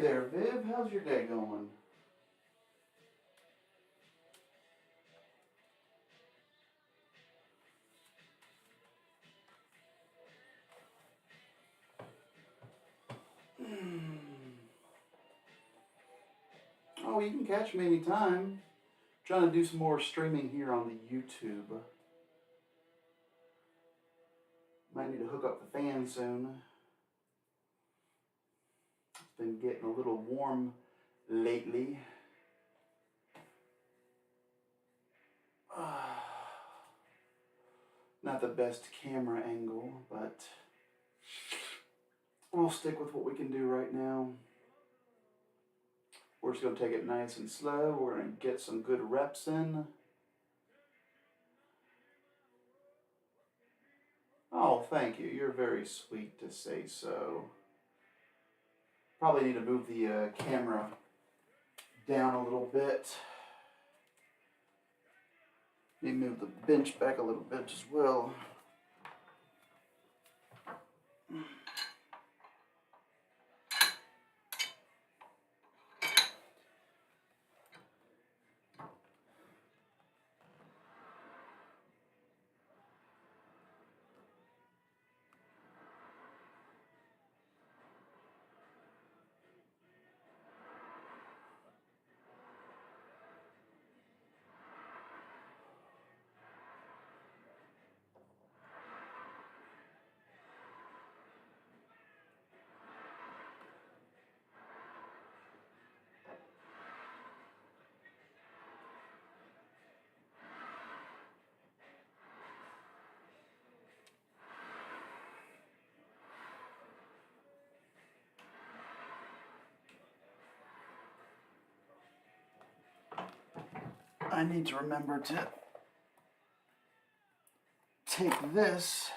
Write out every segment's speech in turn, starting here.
there, Viv. How's your day going? Oh, you can catch me anytime. Trying to do some more streaming here on the YouTube. Might need to hook up the fan soon. It's been getting a little warm lately. Not the best camera angle, but we'll stick with what we can do right now. We're just going to take it nice and slow. We're going to get some good reps in. Oh, thank you. You're very sweet to say so. Probably need to move the camera down a little bit. Need to move the bench back a little bit as well. I need to remember to take this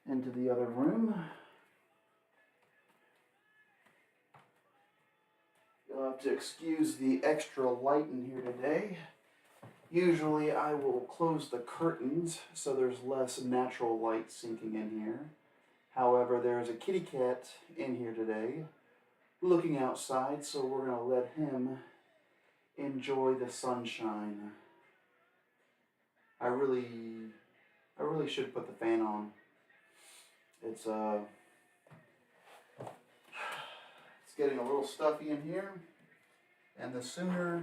into the other room. You'll have to excuse the extra light in here today. Usually I will close the curtains so there's less natural light sinking in here. However, there's a kitty cat in here today looking outside, so we're going to let him enjoy the sunshine. I really should put the fan on. It's getting a little stuffy in here, and the sooner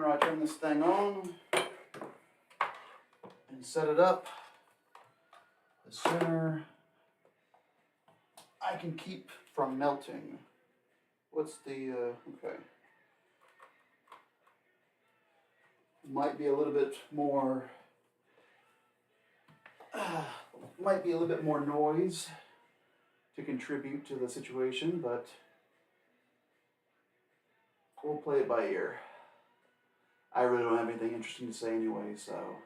I turn this thing on and set it up, the sooner I can keep from melting. What's the, okay. Might be a little bit more noise to contribute to the situation, but we'll play it by ear. I really don't have anything interesting to say anyway, so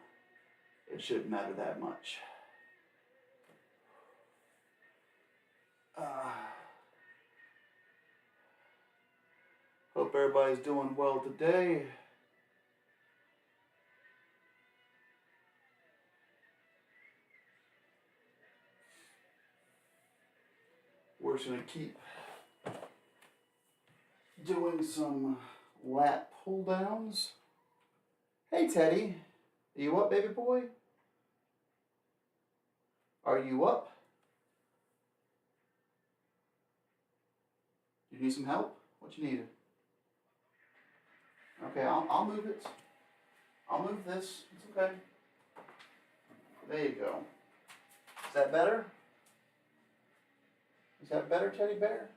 it shouldn't matter that much. Hope everybody's doing well today. We're just going to keep doing some lat pull downs. Hey Teddy, are you up, baby boy? Are you up? You need some help? What you need? Okay, I'll move it. I'll move this. It's okay. There you go. Is that better? Is that better, Teddy Bear?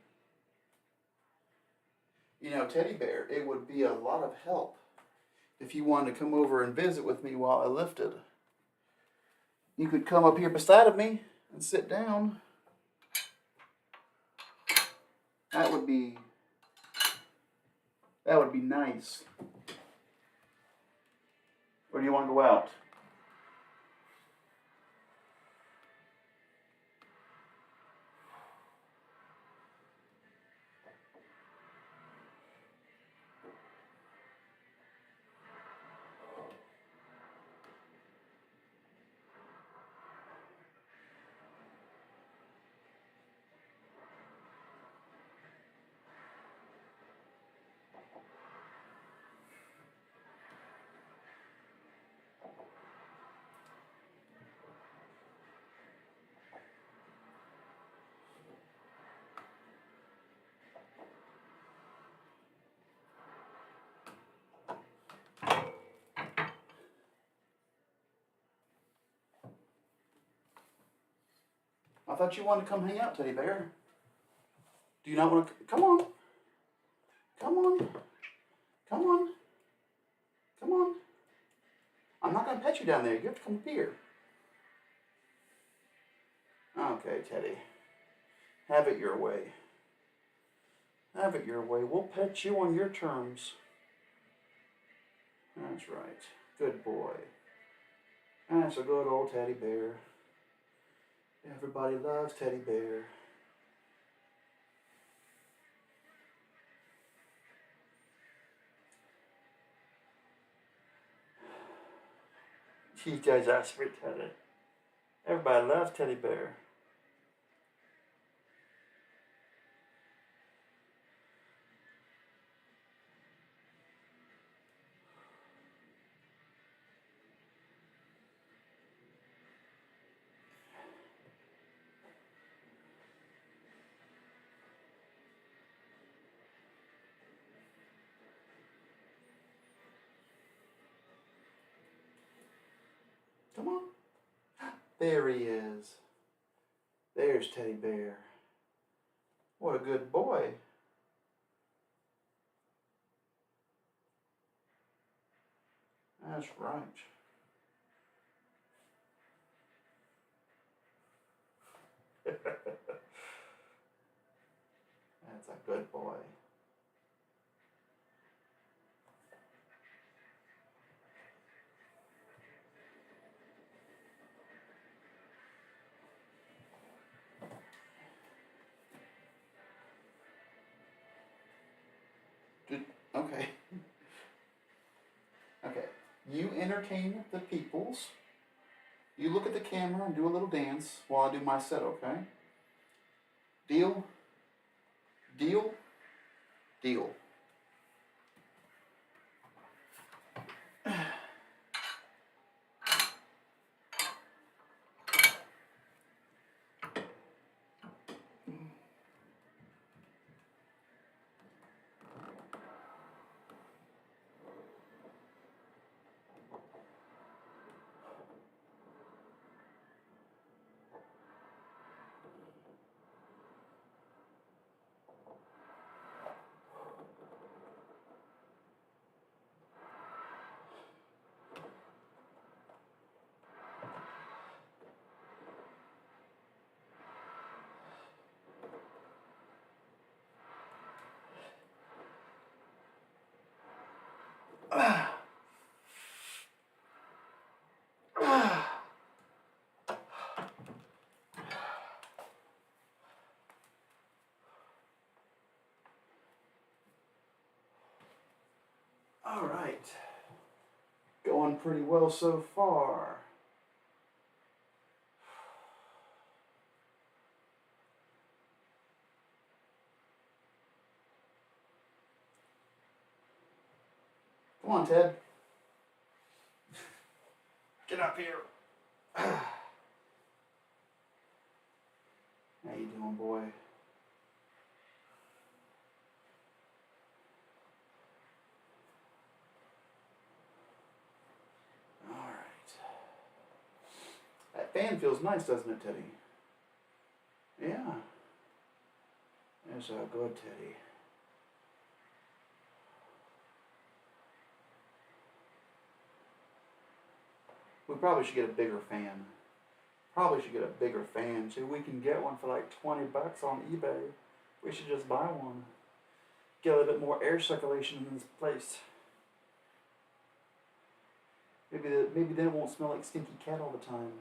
You know, Teddy Bear, it would be a lot of help if you wanted to come over and visit with me while I lifted. You could come up here beside of me and sit down. That would be nice. Or do you want to go out? thought you wanted to come hang out, teddy bear. Do you not want to? Come on. Come on. Come on. Come on. I'm not going to pet you down there. You have to come up here. Okay, Teddy. Have it your way. Have it your way. We'll pet you on your terms. That's right. Good boy. That's a good old teddy bear. Everybody loves teddy bear. You guys are sweet, Teddy. Everybody loves teddy bear. Come on. There he is. There's Teddy Bear. What a good boy. That's right. That's a good boy. Okay. Okay. You entertain the peoples. You look at the camera and do a little dance while I do my set, okay? Deal? Deal? Deal. All right. Going pretty well so far. Come on, Ted. Get up here. How you doing, boy? All right. That fan feels nice, doesn't it, Teddy? Yeah. That's a good Teddy. We probably should get a bigger fan. Probably should get a bigger fan. See, we can get one for like 20 bucks on eBay. We should just buy one. Get a little bit more air circulation in this place. Maybe then it won't smell like stinky cat all the time.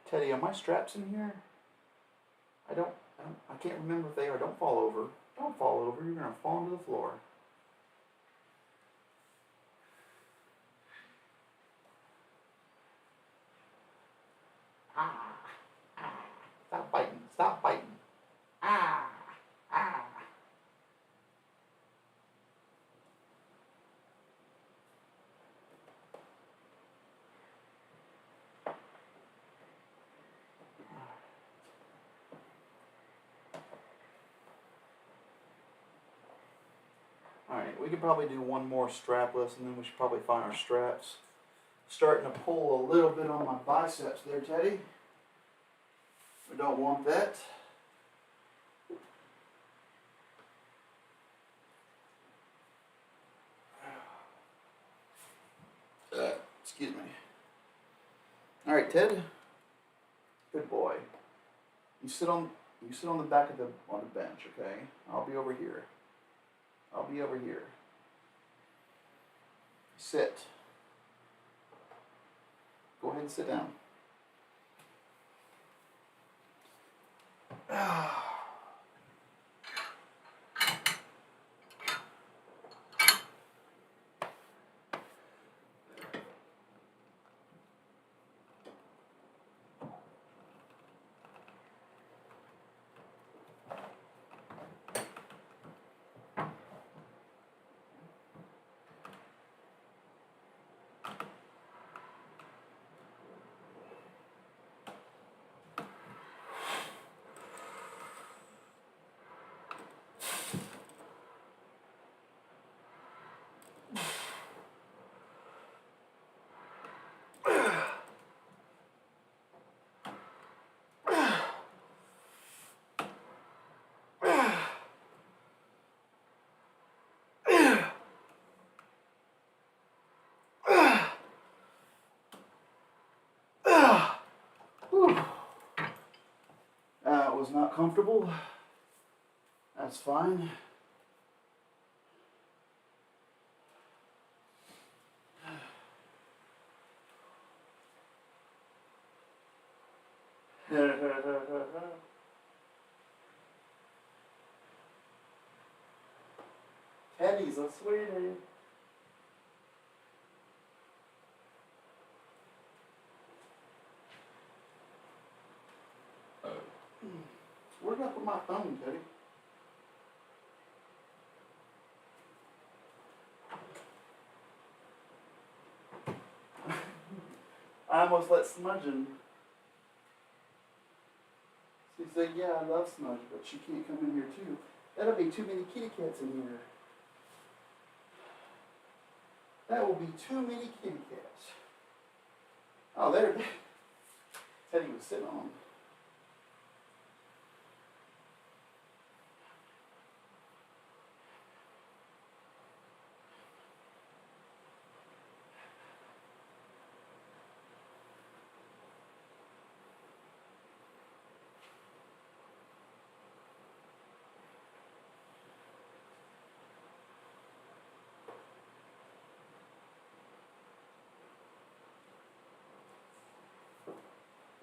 Teddy, are my straps in here? I can't remember if they are. Don't fall over. Don't fall over. You're gonna fall onto the floor. Ah, ah. Stop biting. Stop biting. Ah, ah. we could probably do one more strapless, and then we should probably find our straps. Starting to pull a little bit on my biceps there, Teddy. We don't want that. Excuse me. All right, Ted. Good boy. You sit on the back of the bench, okay? I'll be over here. I'll be over here. Sit. Go ahead and sit down. That was not comfortable. That's fine. Teddy's a sweetie. Where'd I put my phone, Teddy? I almost let Smudgeon. She said, yeah, I love Smudge, but she can't come in here too. That'll be too many kitty cats in here. That will be too many kitty cats. Oh, there. Teddy was sitting on them.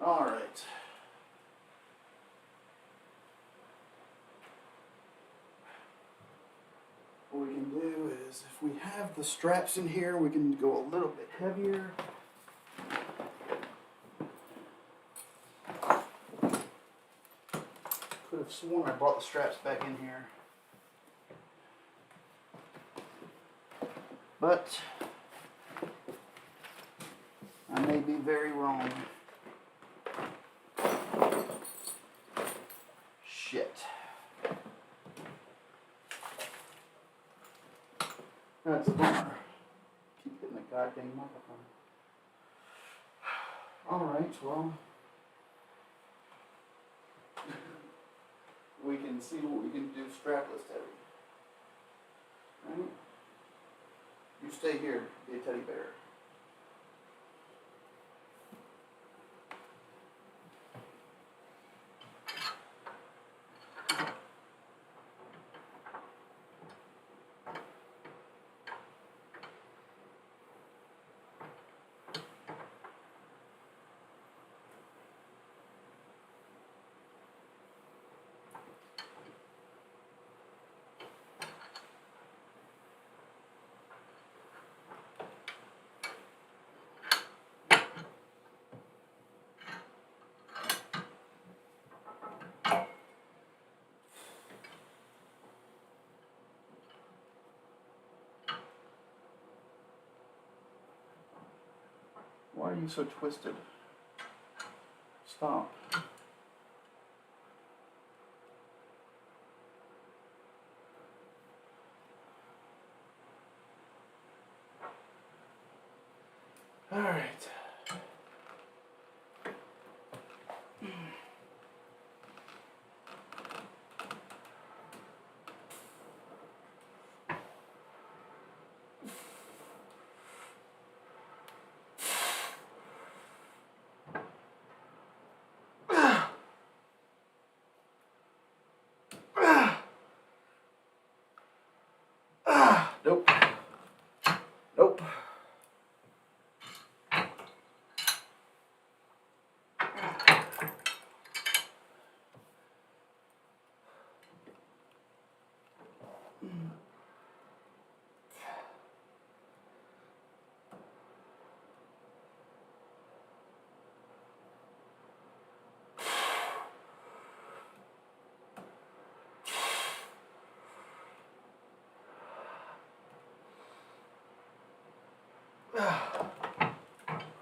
All right. What we can do is, if we have the straps in here, we can go a little bit heavier. Could have sworn I brought the straps back in here. But I may be very wrong. Shit. That's a bummer. Keep hitting the goddamn microphone. Alright, well. We can see what we can do strapless, Teddy. Right? You stay here, be a teddy bear. Why are you so twisted? Stop. All right. Nope. Nope.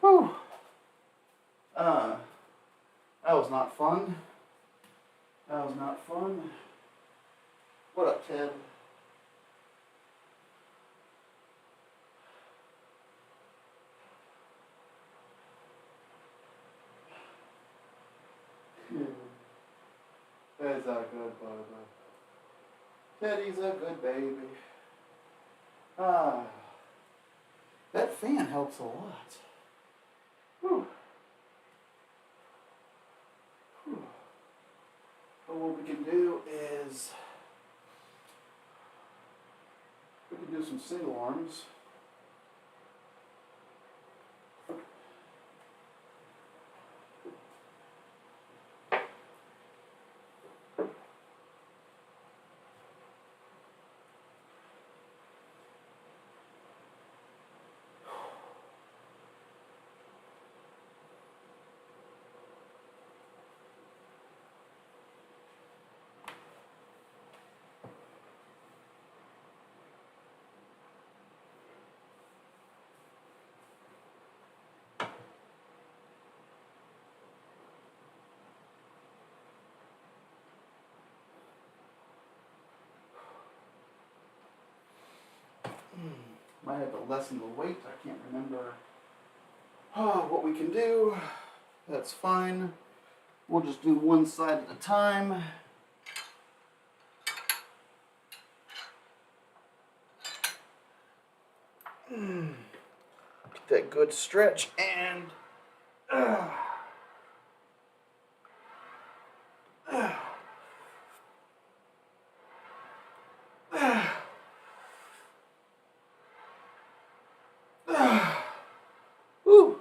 Whew. That was not fun. That was not fun. What up, Ted? Ted's a good baby. Teddy's a good baby. Ah, that fan helps a lot. Whew. Whew. So what we can do is we can do some single arms. Might have to lessen the weight. I can't remember what we can do. That's fine. We'll just do one side at a time. Get that good stretch and woo.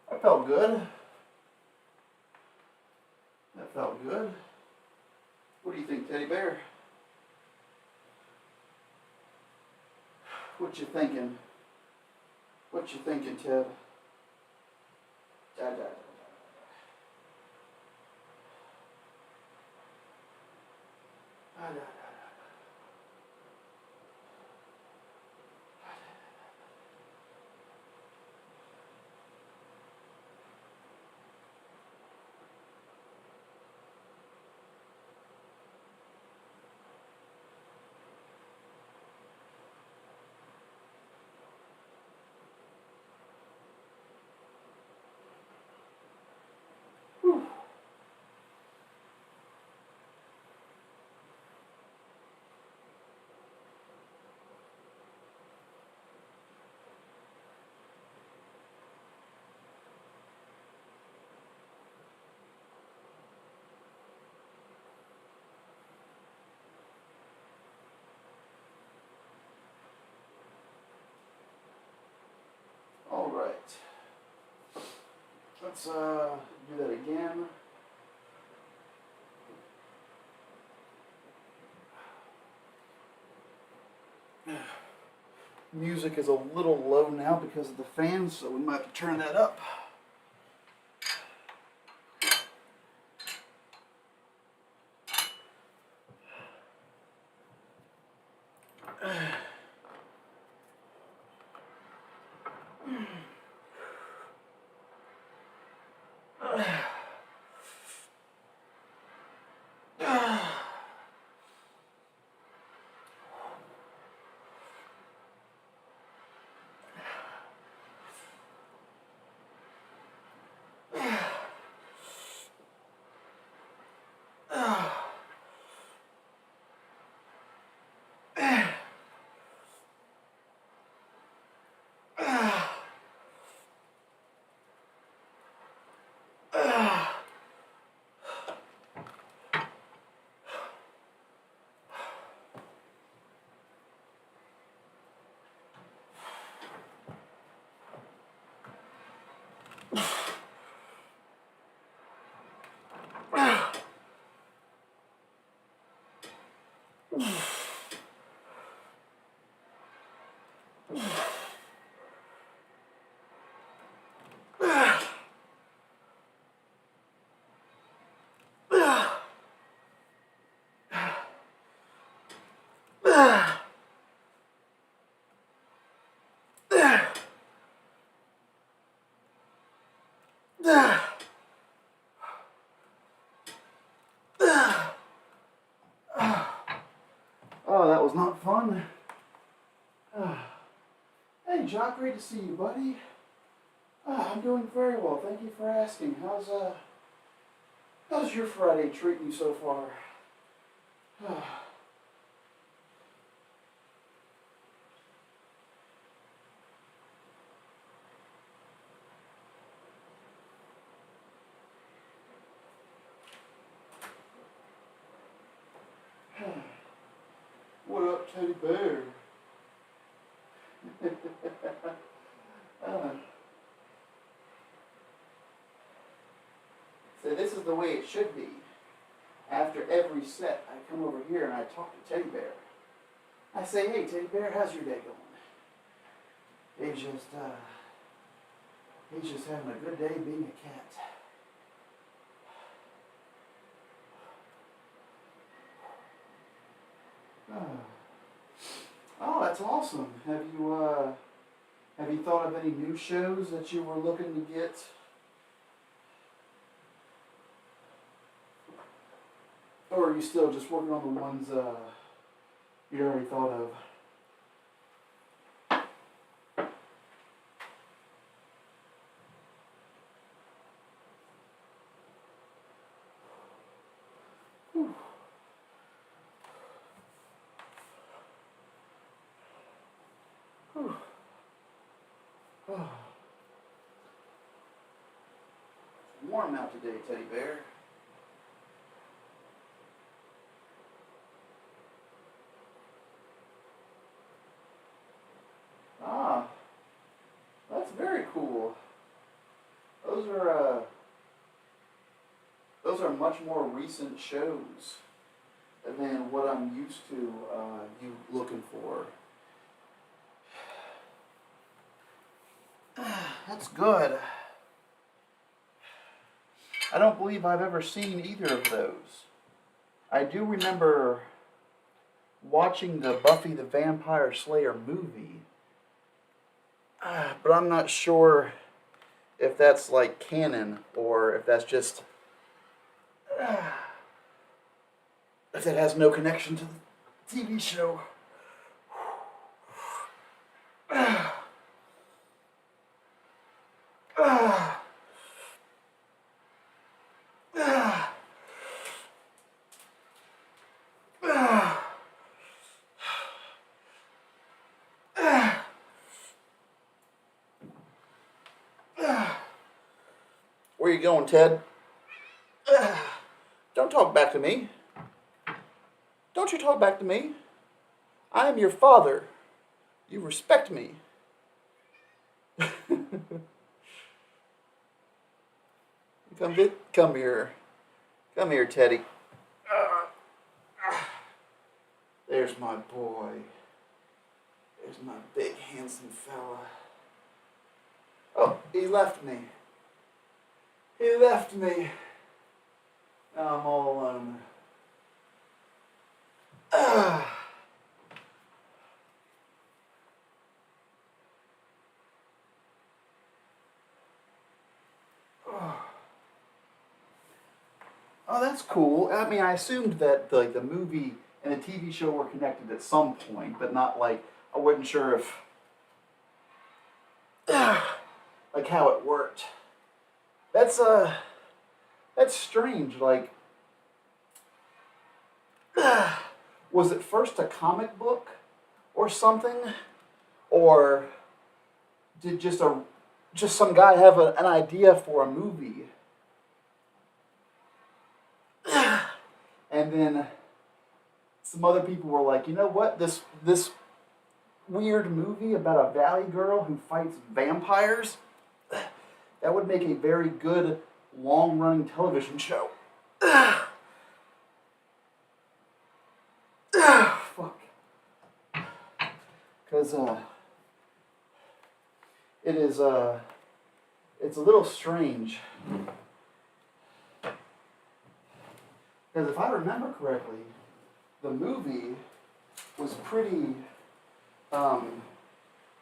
That felt good. That felt good. What do you think, Teddy Bear? What you thinking? What you thinking, Ted? Da, da, da, da, da. Whew. let's do that again. Music is a little low now because of the fan, so we might have to turn that up. Oh, that was not fun. Hey, Jock, great to see you, buddy. I'm doing very well. Thank you for asking. How's your Friday treating you so far? What up, Teddy Bear? So this is the way it should be. After every set, I come over here and I talk to Teddy Bear. I say, hey, Teddy Bear, how's your day going? He's just having a good day being a cat. Oh, that's awesome. Have you thought of any new shows that you were looking to get? Or are you still just working on the ones you already thought of? Whew. Whew. Oh. It's warm out today, Teddy Bear. Ah, that's very cool. Those are much more recent shows than what I'm used to you looking for. That's good. I don't believe I've ever seen either of those. I do remember watching the Buffy the Vampire Slayer movie, but I'm not sure if that's like canon or if that's just if it has no connection to the TV show. Where you going, Ted? Don't talk back to me. Don't you talk back to me. I am your father. You respect me. Come here. Come here, Teddy. There's my boy. There's my big, handsome fella. Oh, he left me. He left me. Now I'm all alone. Oh, that's cool. I mean, I assumed that the movie and the TV show were connected at some point, but not like I wasn't sure if like how it worked. That's that's strange. Like, was it first a comic book or something, or did just some guy have an idea for a movie, and then some other people were like, you know what, this weird movie about a valley girl who fights vampires, that would make a very good long-running television show. Fuck. Because it is it's a little strange. Because if I remember correctly, the movie was pretty,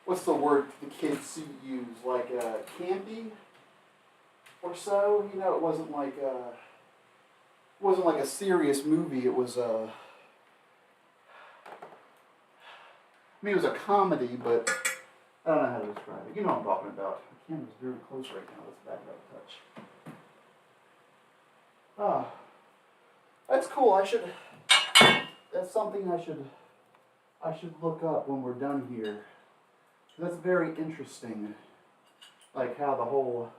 what's the word the kids use, like campy or so. You know, it wasn't like a serious movie. It was I mean, it was a comedy, but I don't know how to describe it. You know what I'm talking about. The camera's very close right now. Let's back it up a touch. Ah, that's cool. That's something I should look up when we're done here. That's very interesting. Like how the whole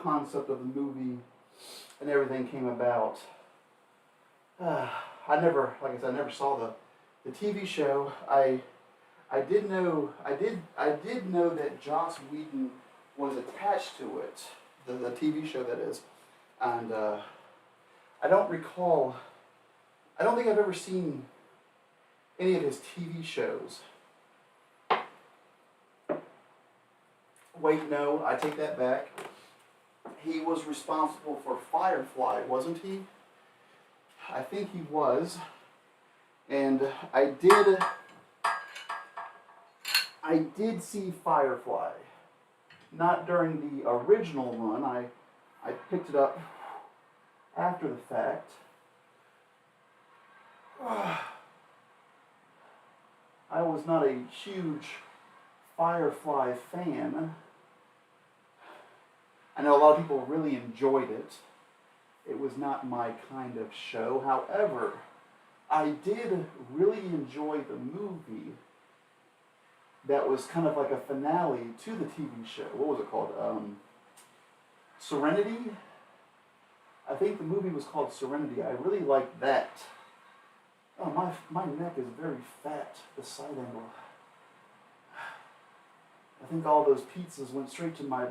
concept of the movie and everything came about. I never, like I said, I never saw the TV show. I did know that Joss Whedon was attached to it, the TV show that is, and I don't recall. I don't think I've ever seen any of his TV shows. Wait, no, I take that back. He was responsible for Firefly, wasn't he? I think he was. And I did see Firefly. Not during the original run. I picked it up after the fact. I was not a huge Firefly fan. I know a lot of people really enjoyed it. It was not my kind of show. However, I did really enjoy the movie that was kind of like a finale to the TV show. What was it called? Serenity? I think the movie was called Serenity. I really liked that. Oh, my neck is very fat, the side angle. I think all those pizzas went straight to my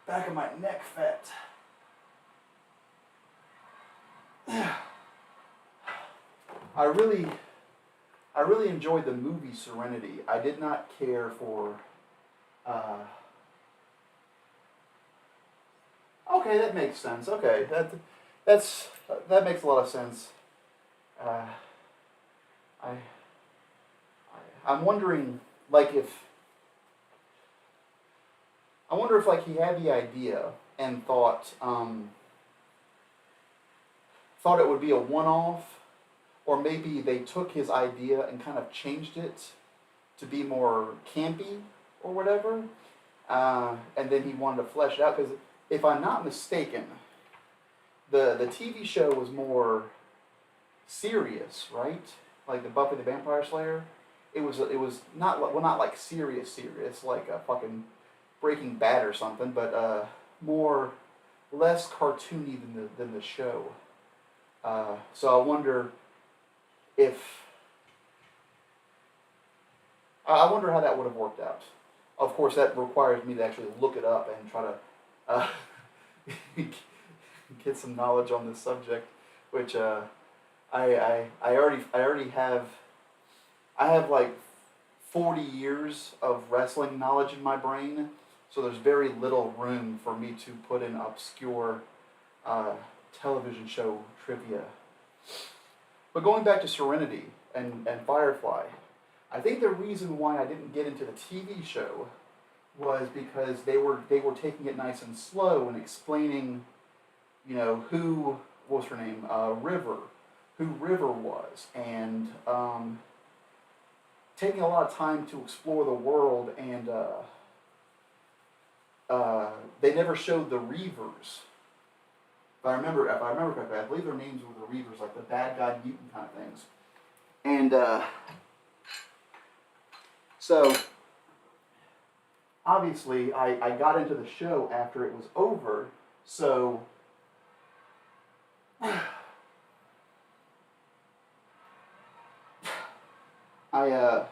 back of my neck fat. I really enjoyed the movie Serenity. I did not care for okay, that makes sense. Okay, that makes a lot of sense. I'm wondering, like, I wonder if like he had the idea and thought it would be a one-off, or maybe they took his idea and kind of changed it to be more campy or whatever, and then he wanted to flesh it out. Because if I'm not mistaken, the TV show was more serious, right? Like the Buffy the Vampire Slayer, it was not like serious like a fucking Breaking Bad or something, but less cartoony than the show. So I wonder how that would have worked out. Of course, that requires me to actually look it up and try to uh, get some knowledge on this subject, which I already have. I have like 40 years of wrestling knowledge in my brain, so there's very little room for me to put in obscure uh, television show trivia. But going back to Serenity and Firefly, I think the reason why I didn't get into the TV show was because they were taking it nice and slow and explaining, who what was her name, who River was, and taking a lot of time to explore the world, and they never showed the Reavers. If I remember correctly, I believe their names were the Reavers, like the bad guy mutant kind of things. And so obviously I got into the show after it was over, so I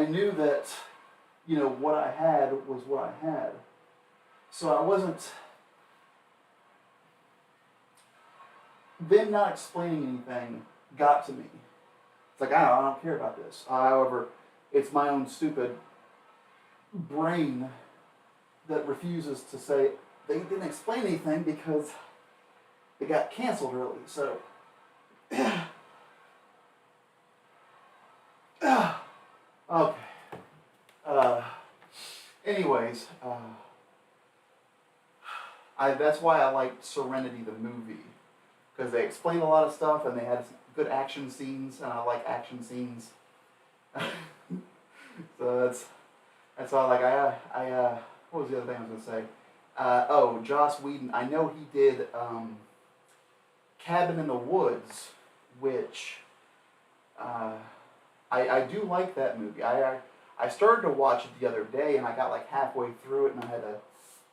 knew that what I had was what I had. So I wasn't them not explaining anything got to me. It's like I don't care about this. However, it's my own stupid brain that refuses to say they didn't explain anything because it got canceled early. So okay. Anyways, that's why I liked Serenity the movie, because they explained a lot of stuff and they had good action scenes, and I like action scenes. So that's why what was the other thing I was gonna say? Joss Whedon. I know he did Cabin in the Woods, which I do like that movie. I started to watch it the other day, and I got like halfway through it, and I had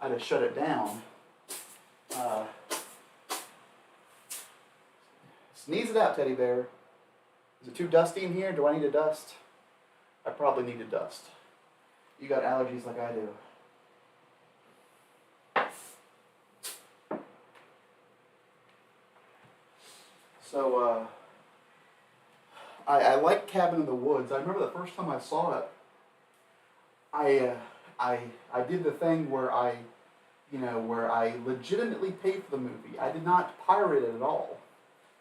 to shut it down. Sneeze it out, teddy bear. Is it too dusty in here? Do I need to dust? I probably need to dust. You got allergies like I do. So, I like Cabin in the Woods. I remember the first time I saw it, I did the thing where I legitimately paid for the movie. I did not pirate it at all.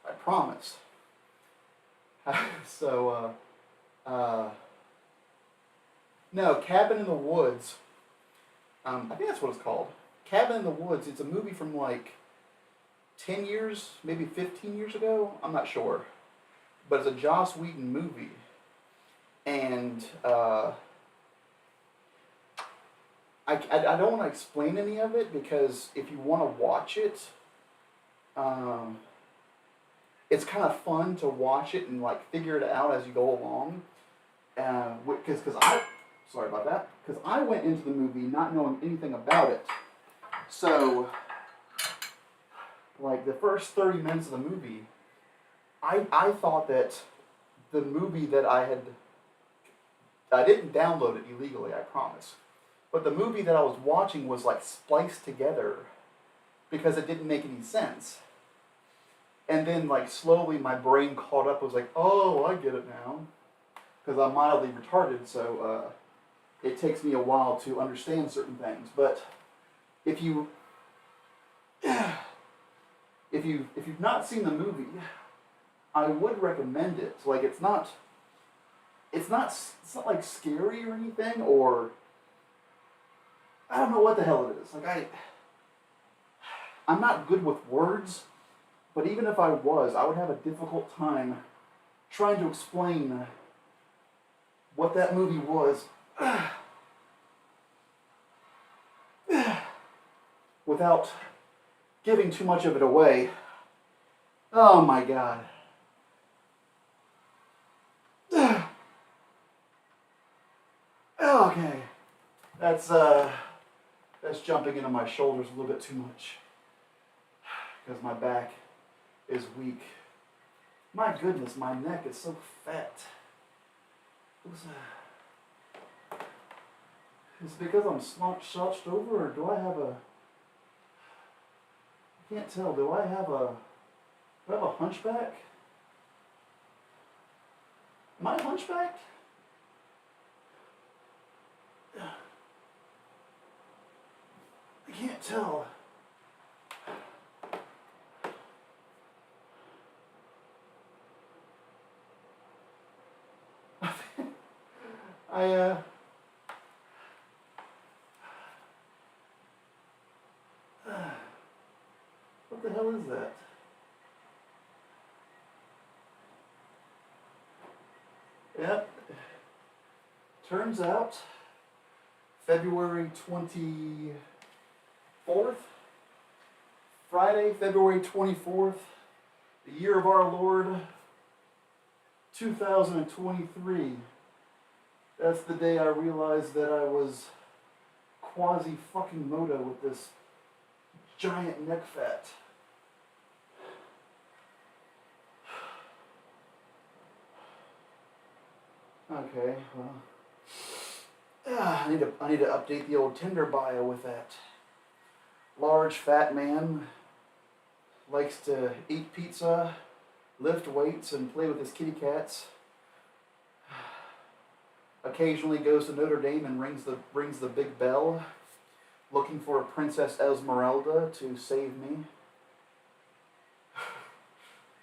I promise. So, no, Cabin in the Woods. I think that's what it's called. Cabin in the Woods. It's a movie from like 10 years, maybe 15 years ago. I'm not sure. But it's a Joss Whedon movie. And I don't want to explain any of it, because if you want to watch it, it's kind of fun to watch it and like figure it out as you go along. Because I went into the movie not knowing anything about it. So, like the first 30 minutes of the movie, I thought that the movie that I didn't download it illegally, I promise. But the movie that I was watching was like spliced together because it didn't make any sense. And then like slowly my brain caught up, was like, oh, I get it now. Because I'm mildly retarded, so it takes me a while to understand certain things. But if you've not seen the movie, I would recommend it. Like it's not like scary or anything, or I don't know what the hell it is. Like I'm not good with words, but even if I was, I would have a difficult time trying to explain what that movie was without giving too much of it away. Oh my God. Okay. That's jumping into my shoulders a little bit too much, because my back is weak. My goodness, my neck is so fat. Is it because I'm slouched over, or do I have a Can't tell. Do I have a hunchback? Am I hunchbacked? I can't tell. I what the hell is that? Yep. Turns out February 24th, Friday, February 24th, the year of our Lord 2023. That's the day I realized that I was quasi fucking moto with this giant neck fat. Okay, well, I need to update the old Tinder bio with that. Large fat man, likes to eat pizza, lift weights, and play with his kitty cats. Occasionally goes to Notre Dame and rings the big bell, looking for a Princess Esmeralda to save me.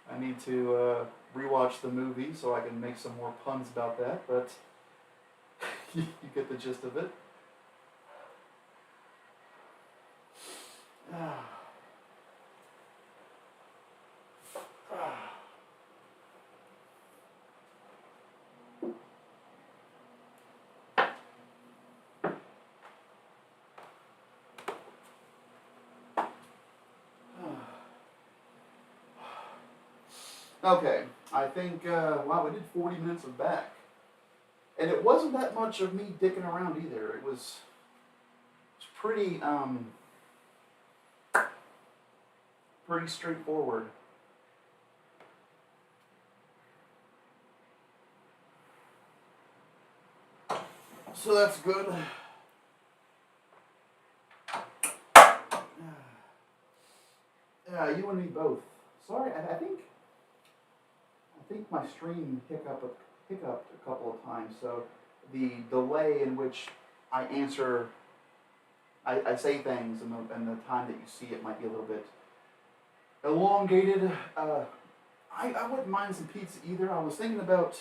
I need to rewatch the movie so I can make some more puns about that, but you get the gist of it. Okay, I think, wow, we did 40 minutes of back. And it wasn't that much of me dicking around either. It was pretty, pretty straightforward. So that's good. Yeah, you and me both. Sorry, I think my stream hiccuped a couple of times, so the delay in which I answer, I say things, and the time that you see it might be a little bit elongated. I wouldn't mind some pizza either. I was thinking about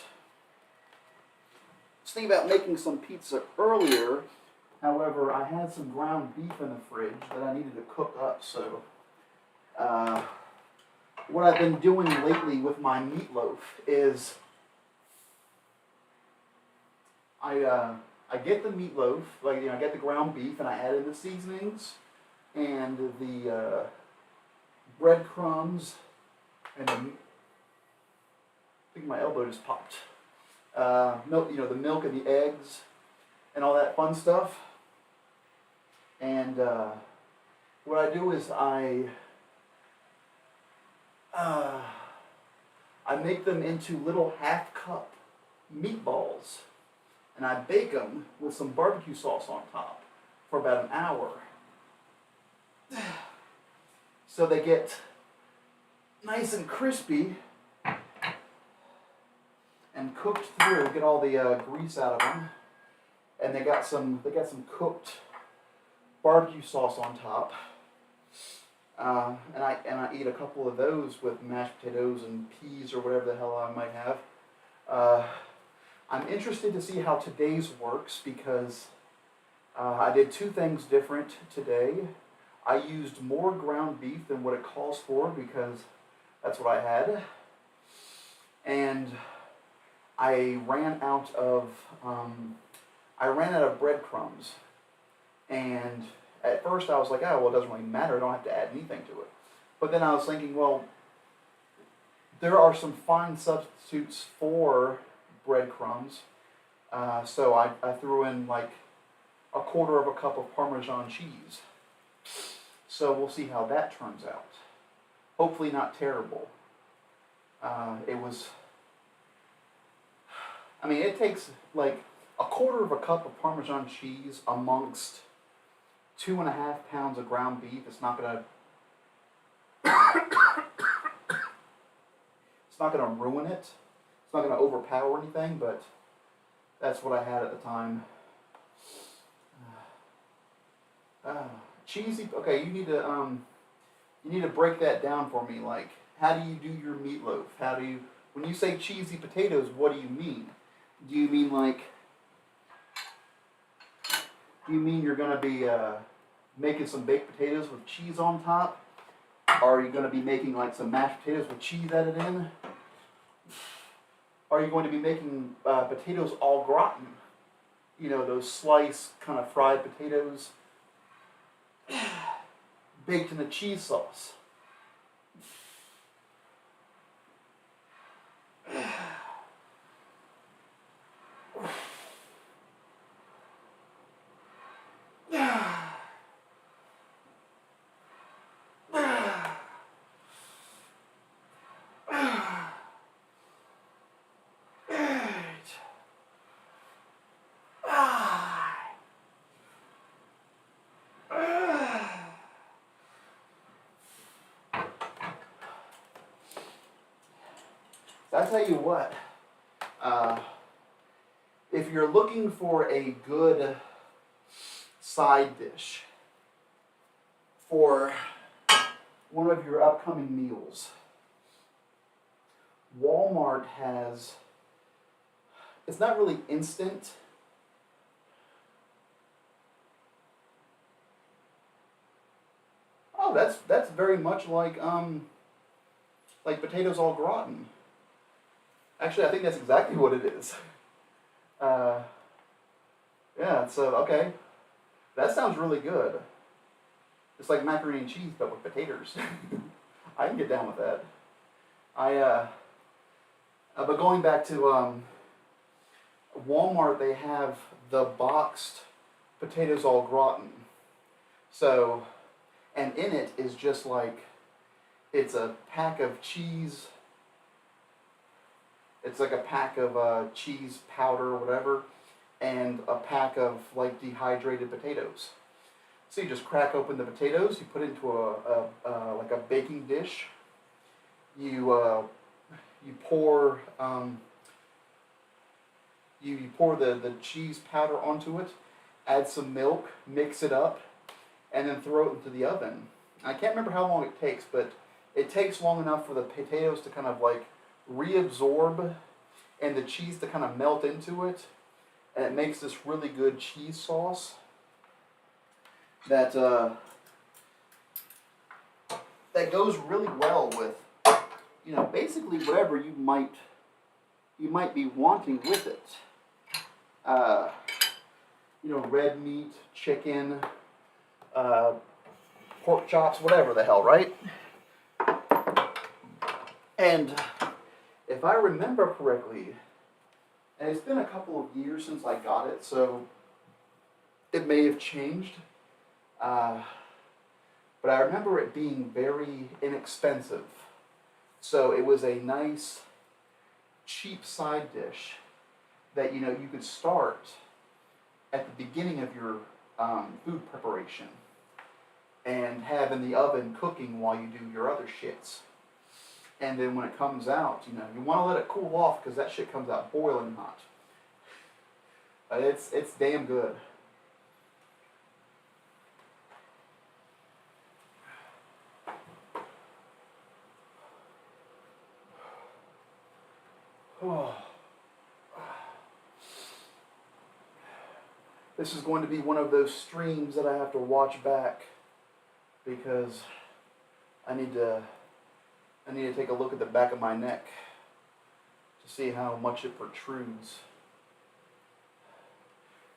making some pizza earlier. However, I had some ground beef in the fridge that I needed to cook up, so what I've been doing lately with my meatloaf is I get the meatloaf, I get the ground beef, and I add in the seasonings and the breadcrumbs and I think my elbow just popped. Milk, the milk and the eggs and all that fun stuff. And what I do is I make them into little half-cup meatballs, and I bake them with some barbecue sauce on top for about an hour. So they get nice and crispy and cooked through, get all the grease out of them, and they got some cooked barbecue sauce on top. And I eat a couple of those with mashed potatoes and peas or whatever the hell I might have. I'm interested to see how today's works because I did two things different today. I used more ground beef than what it calls for because that's what I had. And I ran out of breadcrumbs. And at first I was like, oh, well, it doesn't really matter. I don't have to add anything to it. But then I was thinking, well, there are some fine substitutes for breadcrumbs. So I threw in like a quarter of a cup of Parmesan cheese. So we'll see how that turns out. Hopefully not terrible. It takes like a quarter of a cup of Parmesan cheese amongst 2.5 pounds of ground beef. It's not gonna not going to ruin it. It's not going to overpower anything, but that's what I had at the time. Cheesy. Okay, you need to break that down for me. Like, how do you do your meatloaf? How do you, when you say cheesy potatoes, what do you mean? Do you mean like, do you mean you're going to be making some baked potatoes with cheese on top? Or are you going to be making like some mashed potatoes with cheese added in? Are you going to be making potatoes au gratin? You know, those sliced kind of fried potatoes baked in a cheese sauce. I tell you what, if you're looking for a good side dish for one of your upcoming meals, Walmart has, it's not really instant. Oh, that's very much like potatoes au gratin. Actually, I think that's exactly what it is. Yeah, so, okay. That sounds really good. It's like macaroni and cheese, but with potatoes. I can get down with that. But going back to Walmart, they have the boxed potatoes au gratin. So, and in it is just like, it's a pack of cheese. It's like a pack of cheese powder or whatever, and a pack of like dehydrated potatoes. So you just crack open the potatoes, you put it into like a baking dish. You pour you pour the cheese powder onto it, add some milk, mix it up, and then throw it into the oven. I can't remember how long it takes, but it takes long enough for the potatoes to kind of like reabsorb and the cheese to kind of melt into it, and it makes this really good cheese sauce that that goes really well with, you know, basically whatever you might be wanting with it. You know, red meat, chicken, pork chops, whatever the hell, right? And if I remember correctly, and it's been a couple of years since I got it, so it may have changed. But I remember it being very inexpensive. So it was a nice, cheap side dish that, you know, you could start at the beginning of your food preparation and have in the oven cooking while you do your other shits. And then when it comes out, you know, you want to let it cool off because that shit comes out boiling hot. It's damn good. This is going to be one of those streams that I have to watch back because I need to take a look at the back of my neck to see how much it protrudes.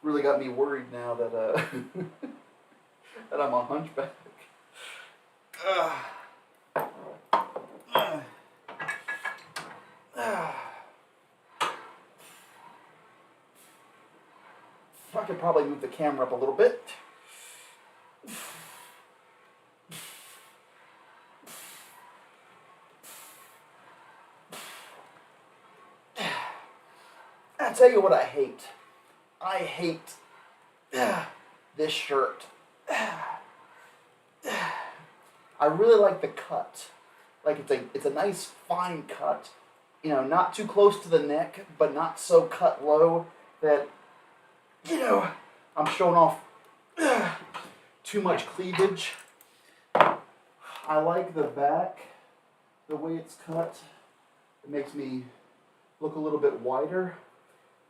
Really got me worried now that that I'm a hunchback. I could probably move the camera up a little bit. I'll tell you what I hate. I hate this shirt. I really like the cut. Like it's a nice fine cut, you know, not too close to the neck, but not so cut low that, you know, I'm showing off too much cleavage. I like the back, the way it's cut. It makes me look a little bit wider,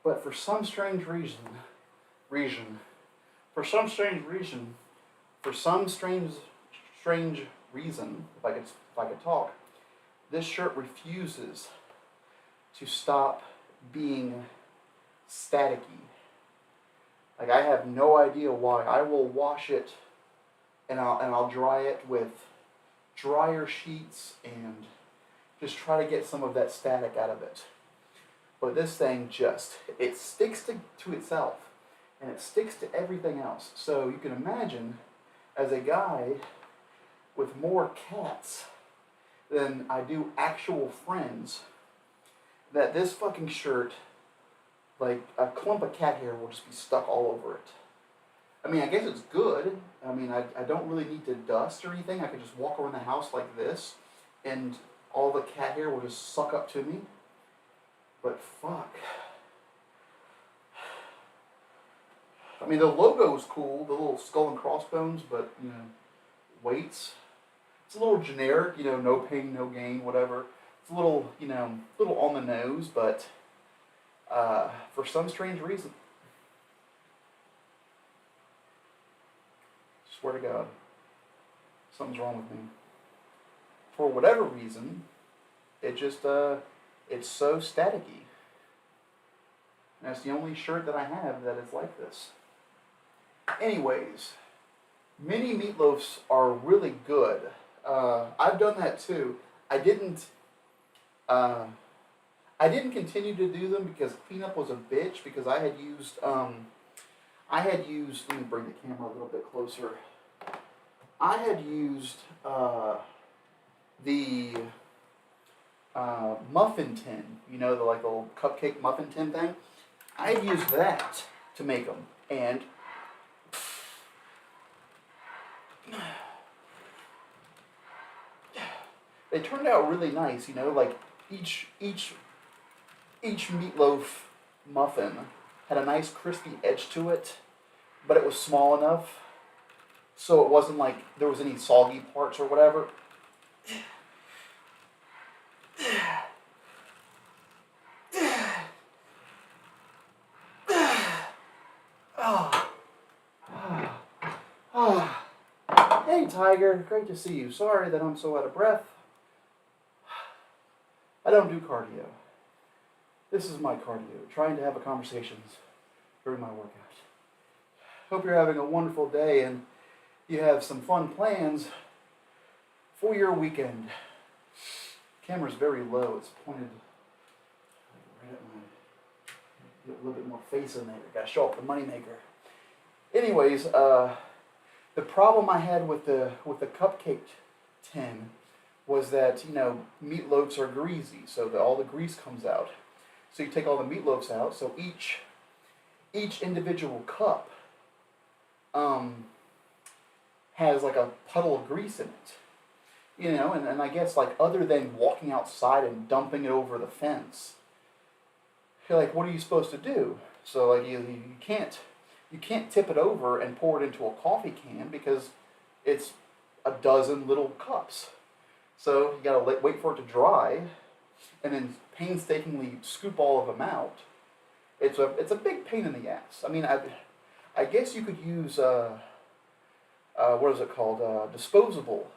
but for some strange reason, if I could talk, this shirt refuses to stop being staticky. Like, I have no idea why. I will wash it and I'll dry it with dryer sheets and just try to get some of that static out of it. But this thing it sticks to itself, and it sticks to everything else. So you can imagine, as a guy with more cats than I do actual friends, that this fucking shirt, like a clump of cat hair will just be stuck all over it. I mean, I guess it's good. I mean, I don't really need to dust or anything. I could just walk around the house like this, and all the cat hair will just suck up to me. But fuck. I mean, the logo's cool, the little skull and crossbones, but, you know, weights. It's a little generic, you know, no pain, no gain, whatever. It's a little, you know, little on the nose, but for some strange reason, swear to God, something's wrong with me. For whatever reason, it just, it's so staticky. And that's the only shirt that I have that is like this. Anyways, mini meatloafs are really good. I've done that too. I didn't continue to do them because cleanup was a bitch, because I had used, let me bring the camera a little bit closer. I had used the muffin tin, you know, the like little cupcake muffin tin thing. I had used that to make them, and they turned out really nice, you know, like each meatloaf muffin had a nice crispy edge to it, but it was small enough so it wasn't like there was any soggy parts or whatever. Hey Tiger, great to see you. Sorry that I'm so out of breath. I don't do cardio. This is my cardio, trying to have a conversations during my workout. Hope you're having a wonderful day and you have some fun plans for your weekend. Camera's very low, it's pointed right at my, get a little bit more face in there. Gotta show off the moneymaker. Anyways, the problem I had with the cupcake tin was that, you know, meatloaves are greasy, so that all the grease comes out. So you take all the meatloaves out, so each individual cup has like a puddle of grease in it. You know, and I guess like other than walking outside and dumping it over the fence, you're like, what are you supposed to do? So like you can't tip it over and pour it into a coffee can because it's a dozen little cups. So you gotta wait for it to dry, and then painstakingly scoop all of them out. It's a big pain in the ass. I mean, I guess you could use what is it called? Disposable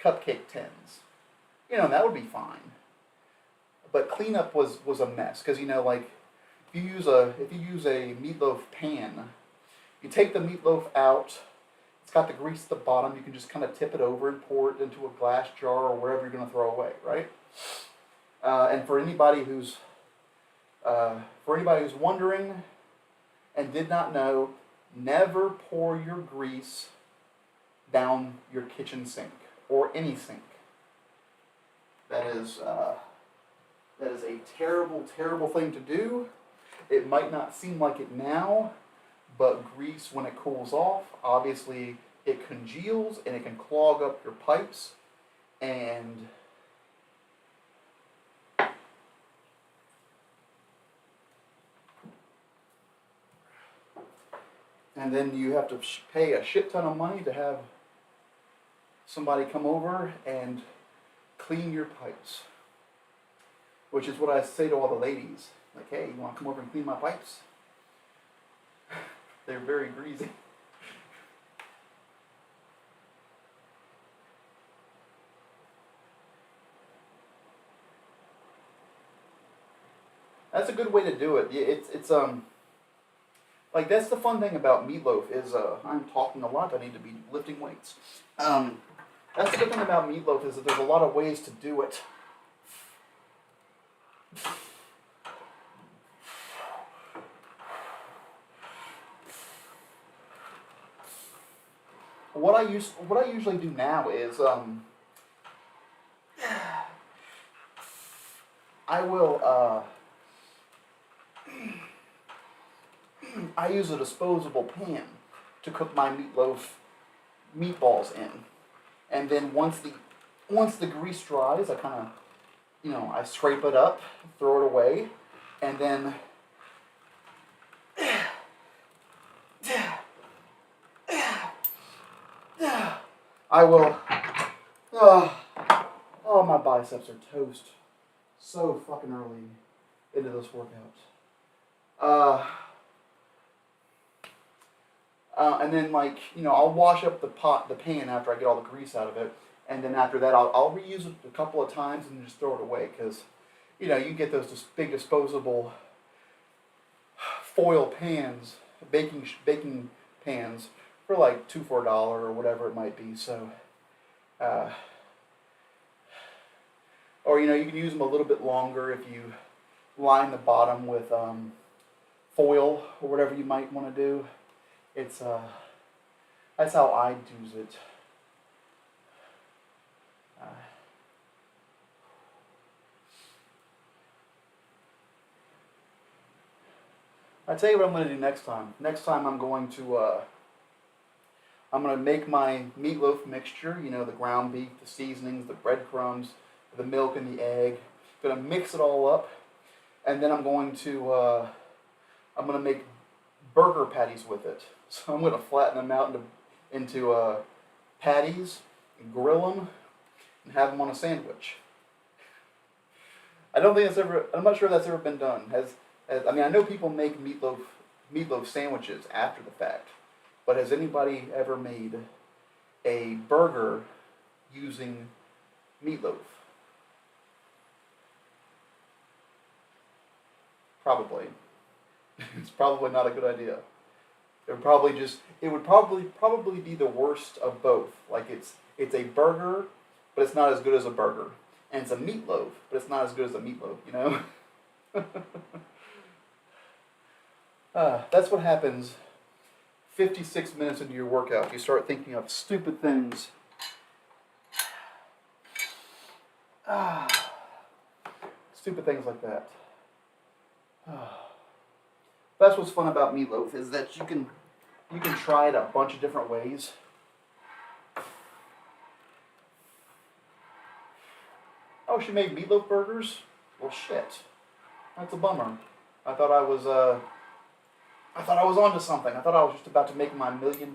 cupcake tins. You know, that would be fine. But cleanup was a mess because, you know, like if you use a meatloaf pan, you take the meatloaf out. It's got the grease at the bottom. You can just kind of tip it over and pour it into a glass jar or wherever you're going to throw away, right? And for anybody who's wondering and did not know, never pour your grease down your kitchen sink or any sink. That is a terrible, terrible thing to do. It might not seem like it now, but grease, when it cools off, obviously it congeals and it can clog up your pipes, and And then you have to pay a shit ton of money to have somebody come over and clean your pipes. Which is what I say to all the ladies. Like, hey, you want to come over and clean my pipes? They're very greasy. That's a good way to do it. It's like that's the fun thing about meatloaf is I'm talking a lot. I need to be lifting weights. That's the good thing about meatloaf is that there's a lot of ways to do it. What I usually do now is I will I use a disposable pan to cook my meatballs in, and then once the grease dries, I kind of I scrape it up, throw it away, and then I will. Oh, my biceps are toast. So fucking early into this workout. And then I'll wash up the pan after I get all the grease out of it, and then after that I'll reuse it a couple of times and just throw it away because, you get those big disposable foil pans, baking pans for like $2 for $1 or whatever it might be. So, or you can use them a little bit longer if you line the bottom with foil or whatever you might want to do. It's that's how I use it. I'll tell you what I'm going to do next time. Next time I'm going to make my meatloaf mixture. The ground beef, the seasonings, the breadcrumbs, the milk, and the egg. I'm going to mix it all up, and then I'm going to make burger patties with it. So I'm going to flatten them out into patties, and grill them, and have them on a sandwich. I'm not sure that's ever been done. I know people make meatloaf sandwiches after the fact, but has anybody ever made a burger using meatloaf? Probably. It's probably not a good idea. It would probably be the worst of both. Like it's a burger, but it's not as good as a burger. And it's a meatloaf, but it's not as good as a meatloaf, That's what happens 56 minutes into your workout. You start thinking of stupid things. Stupid things like that. That's what's fun about meatloaf is that you can try it a bunch of different ways. Oh, she made meatloaf burgers? Well, shit. That's a bummer. I thought I was onto something. I thought I was just about to make my $1 million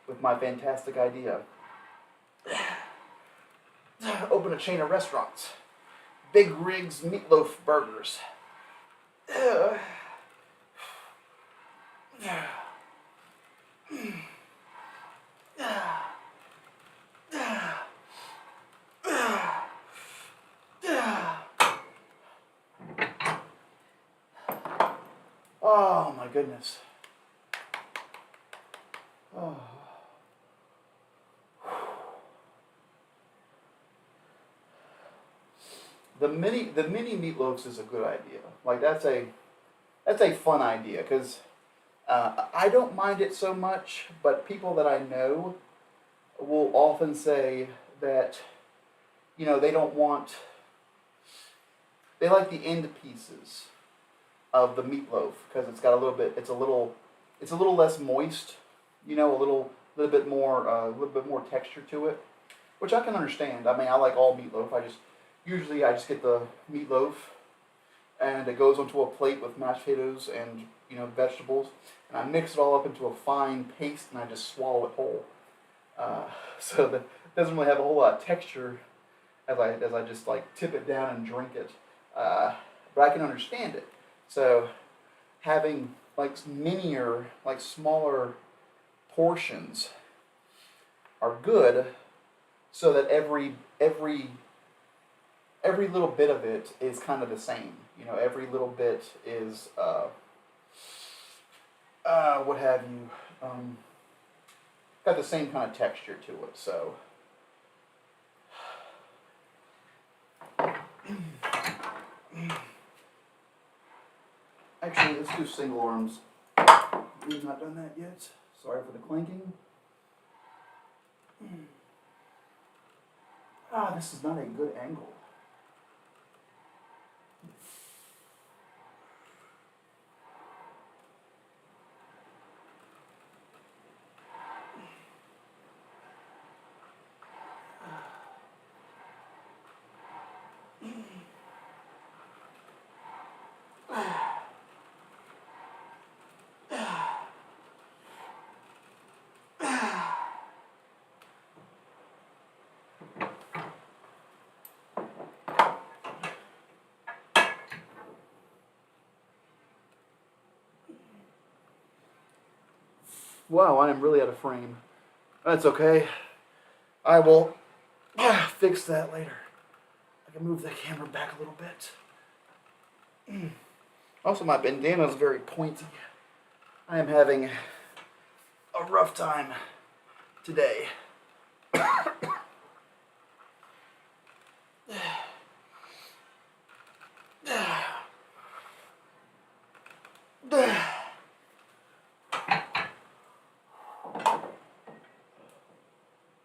with my fantastic idea. Open a chain of restaurants. Big Rigs Meatloaf Burgers. Oh my goodness. Oh. The mini meatloaves is a good idea. Like that's a fun idea because I don't mind it so much, but people that I know will often say that they don't want. They like the end pieces of the meatloaf because it's got it's a little less moist, a little bit more texture to it, which I can understand. I mean, I like all meatloaf. I just get the meatloaf, and it goes onto a plate with mashed potatoes and vegetables, and I mix it all up into a fine paste, and I just swallow it whole. So that doesn't really have a whole lot of texture as I just like tip it down and drink it. But I can understand it. So having like minier, like smaller portions are good, so that every little bit of it is kind of the same. Every little bit is what have you, got the same kind of texture to it. So actually, let's do single arms. We've not done that yet. Sorry for the clanking. This is not a good angle. Wow, I am really out of frame. That's okay. I will fix that later. I can move the camera back a little bit. Also, my bandana is very pointy. I am having a rough time today.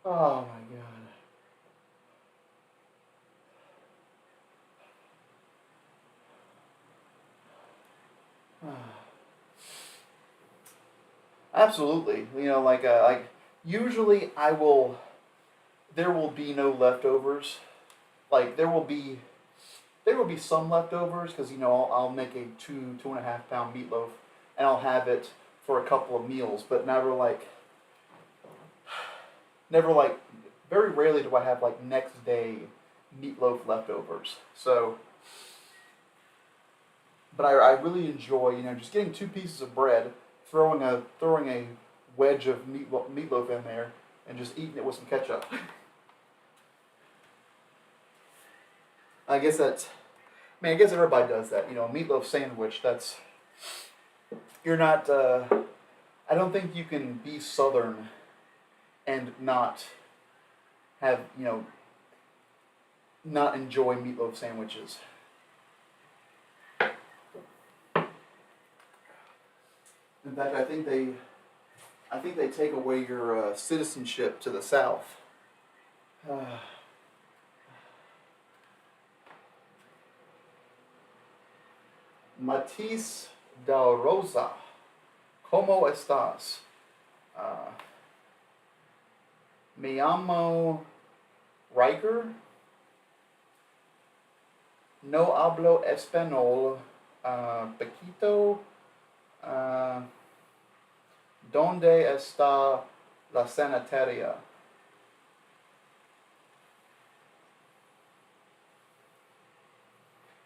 Oh my god. Absolutely. Like usually there will be no leftovers. Like there will be some leftovers because I'll make a 2.5 pound meatloaf and I'll have it for a couple of meals, but never like very rarely do I have like next day meatloaf leftovers. So, but I really enjoy just getting 2 pieces of bread, throwing a wedge of meatloaf in there, and just eating it with some ketchup. I guess everybody does that. A meatloaf sandwich. You're not. I don't think you can be Southern and not have not enjoy meatloaf sandwiches. In fact, I think they take away your citizenship to the South. Matisse Del Rosa, ¿Cómo estás? Me llamo Riker. No hablo español. Poquito. ¿Dónde está la sanitaria?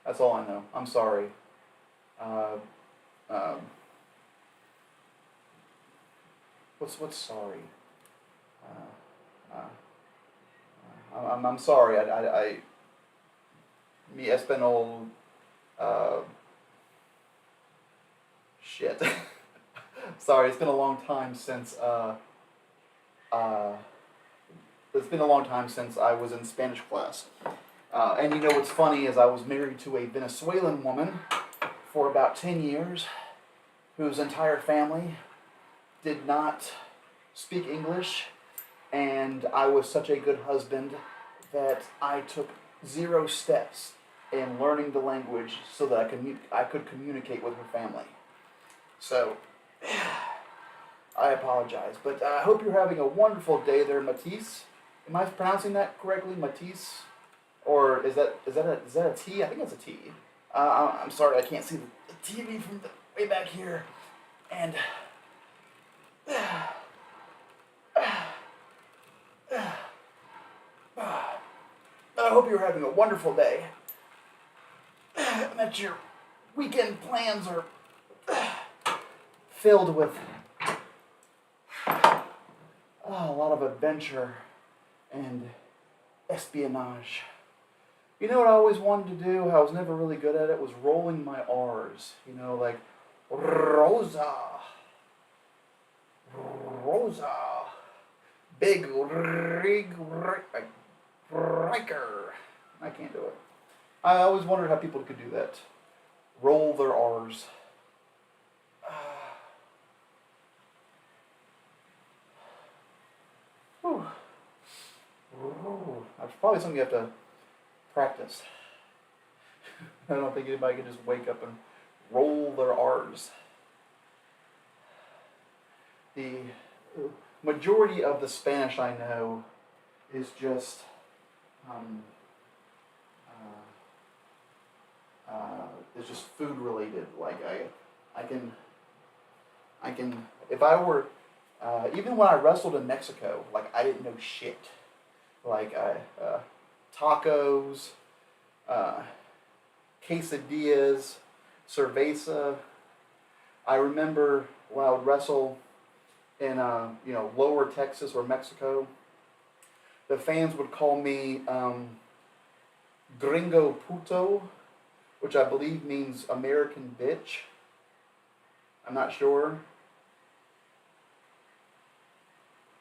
That's all I know. I'm sorry. What's sorry? I'm sorry. Mi español. Shit. Sorry, it's been a long time since I was in Spanish class. And what's funny is I was married to a Venezuelan woman for about 10 years, whose entire family did not speak English, and I was such a good husband that I took 0 steps in learning the language so that I could communicate with her family. So, I apologize, but I hope you're having a wonderful day there, Matisse. Am I pronouncing that correctly, Matisse? Or is that a T? I think that's a T. I'm sorry, I can't see the TV from way back here, and I hope you're having a wonderful day, and that your weekend plans are filled with a lot of adventure and espionage. You know what I always wanted to do? I was never really good at it. Was rolling my R's. You know, like Rosa, Rosa, big rig, Riker. I can't do it. I always wondered how people could do that. Roll their R's. That's probably something you have to practice. I don't think anybody can just wake up and roll their R's. The majority of the Spanish I know is just it's just food related. Like I can if I were even when I wrestled in Mexico, like I didn't know shit. Like tacos, quesadillas, cerveza. I remember when I would wrestle in lower Texas or Mexico, the fans would call me Gringo Puto, which I believe means American bitch. I'm not sure.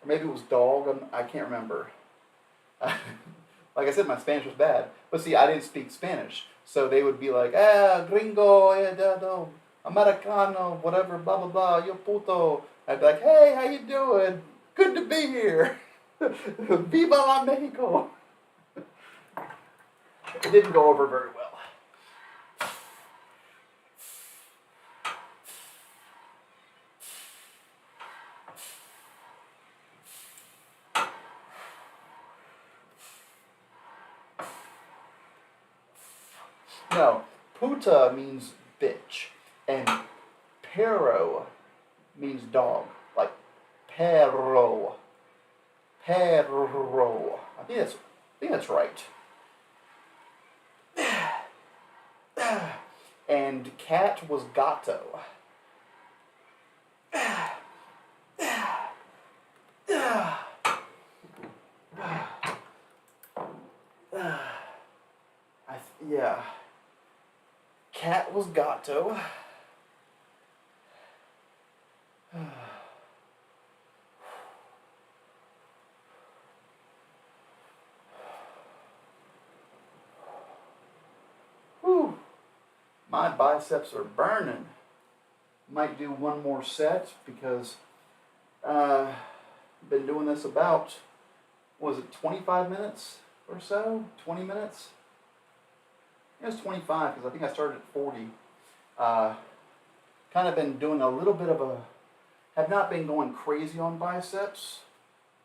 Or maybe it was dog. I can't remember. Like I said, my Spanish was bad. But see, I didn't speak Spanish. So they would be like, gringo, americano, whatever, blah, blah, blah, yo puto. I'd be like, hey, how you doing? Good to be here. Viva la Mexico. It didn't go over very well. No, puta means bitch, and perro means dog. Like perro. Perro. I think that's right. And cat was gato. Yeah. Cat was gato. Whew. My biceps are burning. Might do one more set because I've been doing this about, was it 25 minutes or so? 20 minutes? It was 25 because I think I started at 40. Kind of been doing a little bit of have not been going crazy on biceps,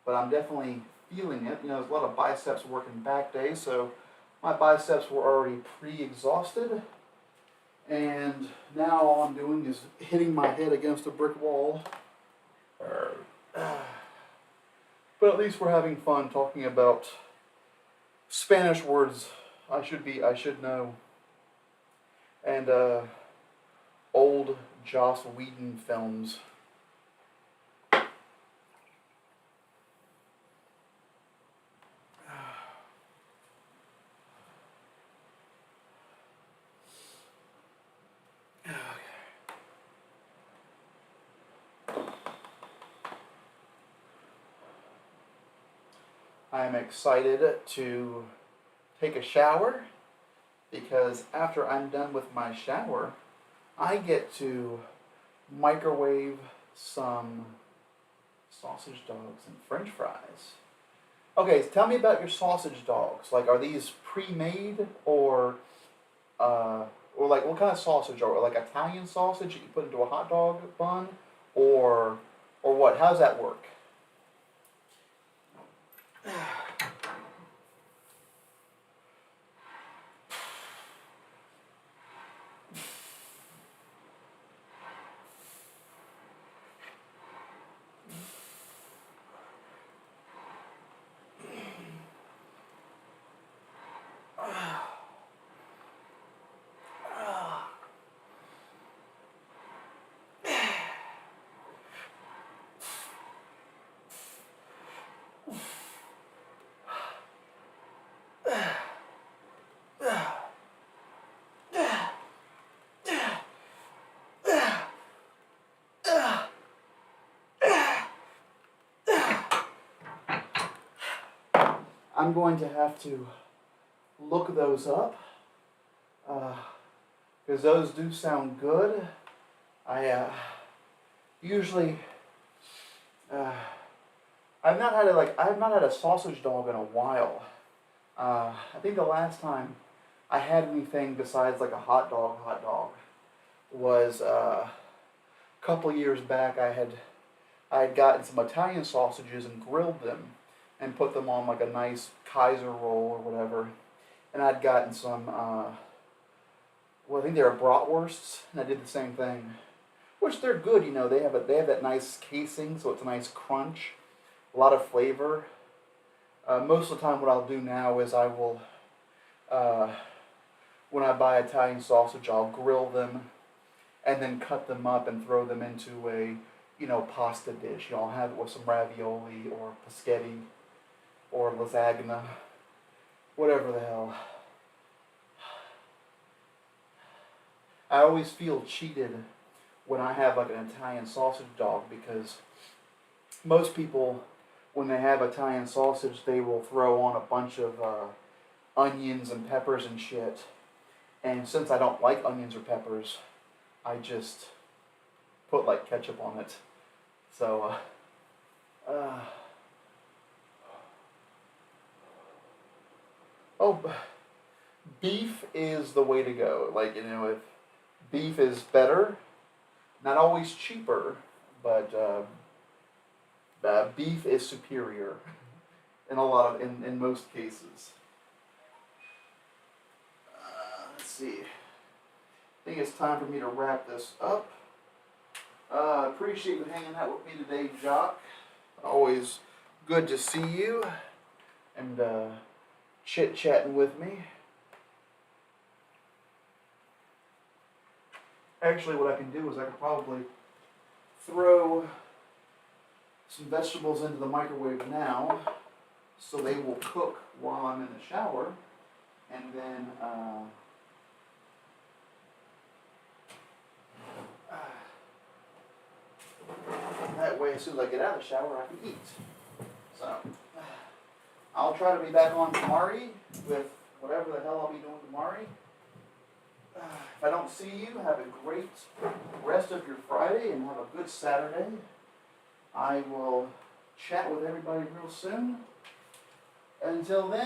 but I'm definitely feeling it. You know, there's a lot of biceps working back days, so my biceps were already pre-exhausted. And now all I'm doing is hitting my head against a brick wall. But at least we're having fun talking about Spanish words I should know. And old Joss Whedon films. I am excited to take a shower because after I'm done with my shower, I get to microwave some sausage dogs and French fries. Okay, so tell me about your sausage dogs. Like, are these pre-made or like what kind of sausage? Or like Italian sausage that you put into a hot dog bun, or what? How does that work? I'm going to have to look those up because those do sound good. I usually I've not had a sausage dog in a while. I think the last time I had anything besides like a hot dog was a couple years back. I had gotten some Italian sausages and grilled them and put them on like a nice Kaiser roll or whatever. And I'd gotten some, well, I think they were bratwursts, and I did the same thing. Which they're good, you know. They have that nice casing, so it's a nice crunch, a lot of flavor. Most of the time, what I'll do now is I will, when I buy Italian sausage, I'll grill them, and then cut them up and throw them into a, pasta dish. I'll have it with some ravioli or paschetti or lasagna, whatever the hell. I always feel cheated when I have like an Italian sausage dog because most people, when they have Italian sausage, they will throw on a bunch of onions and peppers and shit. And since I don't like onions or peppers, I just put like ketchup on it. So, beef is the way to go. Like, if beef is better, not always cheaper, but beef is superior in most cases. Let's see. I think it's time for me to wrap this up. Appreciate you hanging out with me today, Jock. Always good to see you and chit-chatting with me. Actually, what I can do is I could probably throw some vegetables into the microwave now so they will cook while I'm in the shower, and then that way, as soon as I get out of the shower, I can eat. So, I'll try to be back on tomorrow with whatever the hell I'll be doing tomorrow. If I don't see you, have a great rest of your Friday and have a good Saturday. I will chat with everybody real soon. Until then.